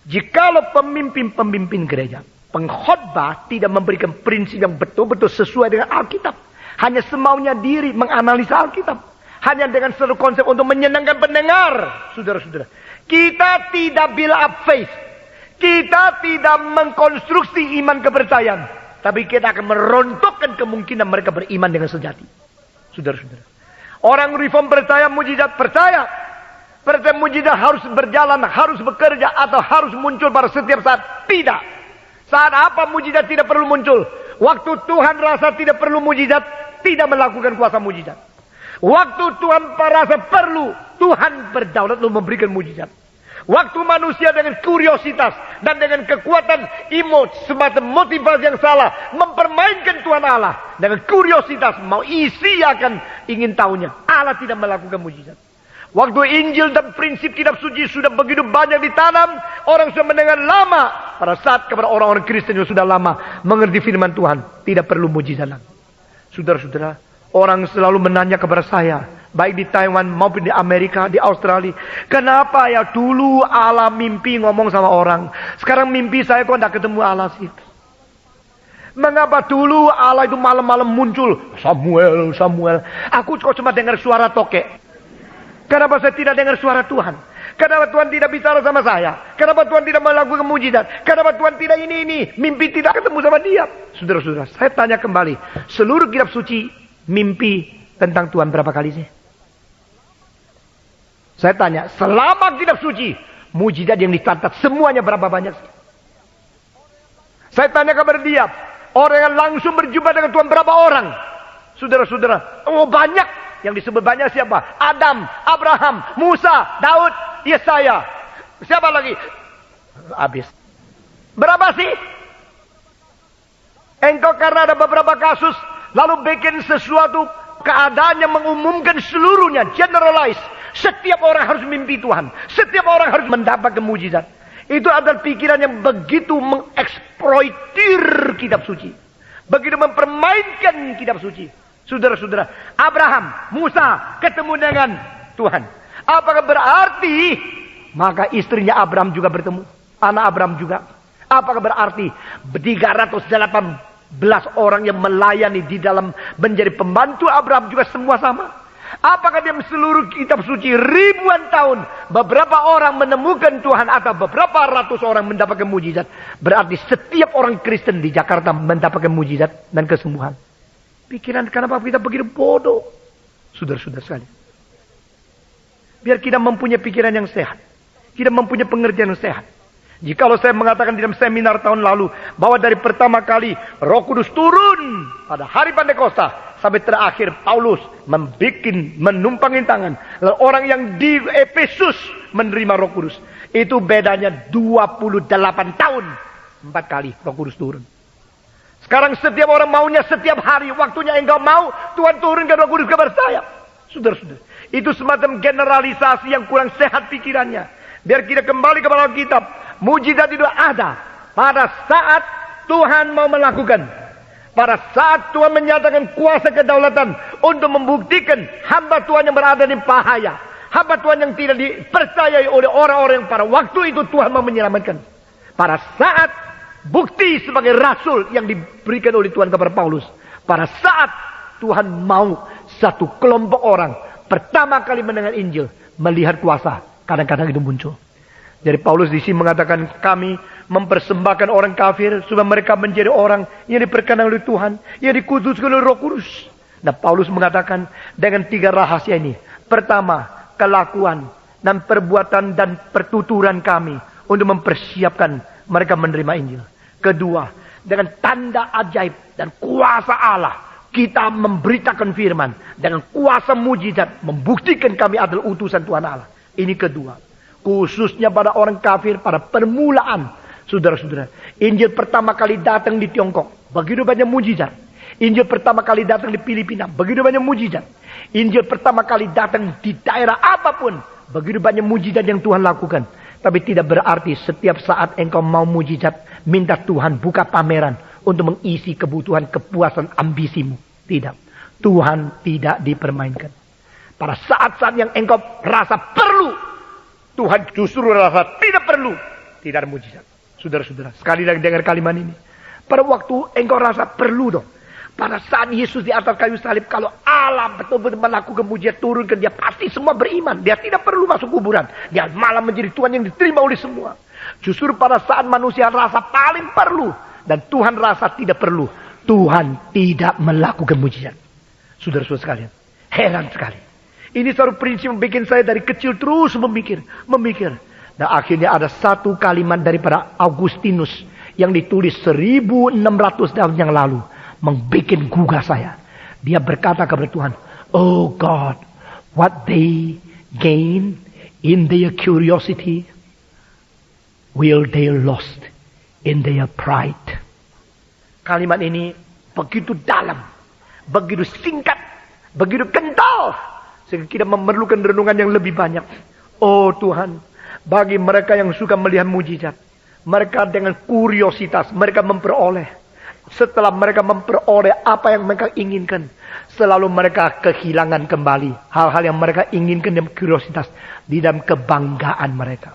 Jikalau pemimpin-pemimpin gereja, pengkhotbah tidak memberikan prinsip yang betul-betul sesuai dengan Alkitab, hanya semaunya diri menganalisa Alkitab, hanya dengan satu konsep untuk menyenangkan pendengar, saudara-saudara, kita tidak build up faith, kita tidak mengkonstruksi iman kepercayaan, tapi kita akan merontokkan kemungkinan mereka beriman dengan sejati. Saudara-saudara, orang reform percaya mujizat, percaya mujizat harus berjalan, harus bekerja, atau harus muncul pada setiap saat. Tidak. Saat apa mujizat tidak perlu muncul? Waktu Tuhan rasa tidak perlu mujizat, tidak melakukan kuasa mujizat. Waktu Tuhan rasa perlu, Tuhan berdaulat lalu memberikan mujizat. Waktu manusia dengan kuriositas dan dengan kekuatan semacam motivasi yang salah mempermainkan Tuhan Allah dengan kuriositas, mau isi akan ingin tahunya, Allah tidak melakukan mujizat. Waktu Injil dan prinsip kitab suci sudah begitu banyak ditanam, orang sudah mendengar lama. Pada saat kepada orang-orang Kristen yang sudah lama mengerti firman Tuhan, tidak perlu mujizat lagi. Saudara-saudara, orang selalu menanya kepada saya, baik di Taiwan maupun di Amerika, di Australia, kenapa ya dulu Allah mimpi ngomong sama orang, sekarang mimpi saya kok tidak ketemu Allah sih? Mengapa dulu Allah itu malam-malam muncul, Samuel, Samuel, aku kok cuma dengar suara tokek? Kenapa saya tidak dengar suara Tuhan? Kenapa Tuhan tidak bicara sama saya? Kenapa Tuhan tidak melakukan mujizat? Kenapa Tuhan tidak ini? Mimpi tidak ketemu sama dia. Saudara-saudara, saya tanya kembali. Seluruh kitab suci mimpi tentang Tuhan berapa kali sih? Saya tanya, selama kitab suci, mujizat yang dicatat semuanya berapa banyak sih? Saya tanya kepada dia, orang yang langsung berjumpa dengan Tuhan berapa orang? Saudara-saudara, oh banyak. Yang disebut banyak siapa? Adam, Abraham, Musa, Daud, Yesaya. Siapa lagi? Habis. Berapa sih? Engkau karena ada beberapa kasus, lalu bikin sesuatu keadaan yang mengumumkan seluruhnya, generalize. Setiap orang harus mimpi Tuhan. Setiap orang harus mendapatkan mujizat. Itu adalah pikiran yang begitu mengeksploitir kitab suci. Begitu mempermainkan kitab suci. Saudara-saudara, Abraham, Musa ketemu dengan Tuhan. Apakah berarti maka istrinya Abraham juga bertemu? Anak Abraham juga. Apakah berarti 318 orang yang melayani di dalam menjadi pembantu Abraham juga semua sama? Apakah dia seluruh kitab suci ribuan tahun beberapa orang menemukan Tuhan atau beberapa ratus orang mendapatkan mujizat? Berarti setiap orang Kristen di Jakarta mendapatkan mujizat dan kesembuhan. Pikiran kenapa kita begitu bodoh? Saudara-saudara sekalian. Biar kita mempunyai pikiran yang sehat. Kita mempunyai pengertian yang sehat. Jikalau saya mengatakan di dalam seminar tahun lalu, bahwa dari pertama kali Roh Kudus turun pada hari Pantekosta, sampai terakhir Paulus menumpangin tangan. Lalu orang yang di Efesus menerima Roh Kudus. Itu bedanya 28 tahun. 4 kali Roh Kudus turun. Sekarang setiap orang maunya setiap hari. Waktunya engkau mau, Tuhan turunkan Roh Kudus kepada saya. Saudara-saudara, itu semacam generalisasi yang kurang sehat pikirannya. Biar kita kembali kepada Alkitab. Mujizat itu ada pada saat Tuhan mau melakukan. Pada saat Tuhan menyatakan kuasa kedaulatan untuk membuktikan hamba Tuhan yang berada di bahaya. Hamba Tuhan yang tidak dipercayai oleh orang-orang yang pada waktu itu Tuhan mau menyelamatkan. Pada saat bukti sebagai rasul yang diberikan oleh Tuhan kepada Paulus. Pada saat Tuhan mau satu kelompok orang pertama kali mendengar Injil, melihat kuasa, kadang-kadang itu muncul. Jadi Paulus di sini mengatakan, kami mempersembahkan orang kafir supaya mereka menjadi orang yang diperkenan oleh Tuhan, yang dikuduskan oleh Roh Kudus. Nah, Paulus mengatakan dengan 3 rahasia ini. Pertama, kelakuan dan perbuatan dan pertuturan kami untuk mempersiapkan mereka menerima Injil. Kedua, dengan tanda ajaib dan kuasa Allah, kita memberitakan firman. Dengan kuasa mujizat, membuktikan kami adalah utusan Tuhan Allah. Ini kedua. Khususnya pada orang kafir, pada permulaan. Saudara-saudara, Injil pertama kali datang di Tiongkok, begitu banyak mujizat. Injil pertama kali datang di Filipina, begitu banyak mujizat. Injil pertama kali datang di daerah apapun, begitu banyak mujizat yang Tuhan lakukan. Tapi tidak berarti setiap saat engkau mau mujizat, minta Tuhan buka pameran untuk mengisi kebutuhan, kepuasan, ambisimu. Tidak. Tuhan tidak dipermainkan. Pada saat-saat yang engkau rasa perlu, Tuhan justru rasa tidak perlu. Tidak ada mujizat. Saudara-saudara, sekali lagi dengar kalimat ini. Pada waktu engkau rasa perlu dong. Pada saat Yesus di atas kayu salib, kalau Allah betul-betul melakukan mujizat turunkan, dia pasti semua beriman. Dia tidak perlu masuk kuburan. Dia malah menjadi Tuhan yang diterima oleh semua. Justru pada saat manusia rasa paling perlu, dan Tuhan rasa tidak perlu, Tuhan tidak melakukan mujizat. Saudara-saudara sekalian, heran sekali. Ini satu prinsip yang bikin saya dari kecil terus memikir. Dan akhirnya ada satu kalimat daripada Augustinus yang ditulis 1600 tahun yang lalu, membuat gugah saya. Dia berkata kepada Tuhan, "Oh God, what they gain in their curiosity, will they lost in their pride." Kalimat ini begitu dalam, begitu singkat, begitu kental, sehingga kita memerlukan renungan yang lebih banyak. Oh Tuhan, bagi mereka yang suka melihat mujizat, mereka dengan kuriositas, mereka memperoleh. Setelah mereka memperoleh apa yang mereka inginkan, selalu mereka kehilangan kembali hal-hal yang mereka inginkan dan kuriositas di dalam kebanggaan mereka.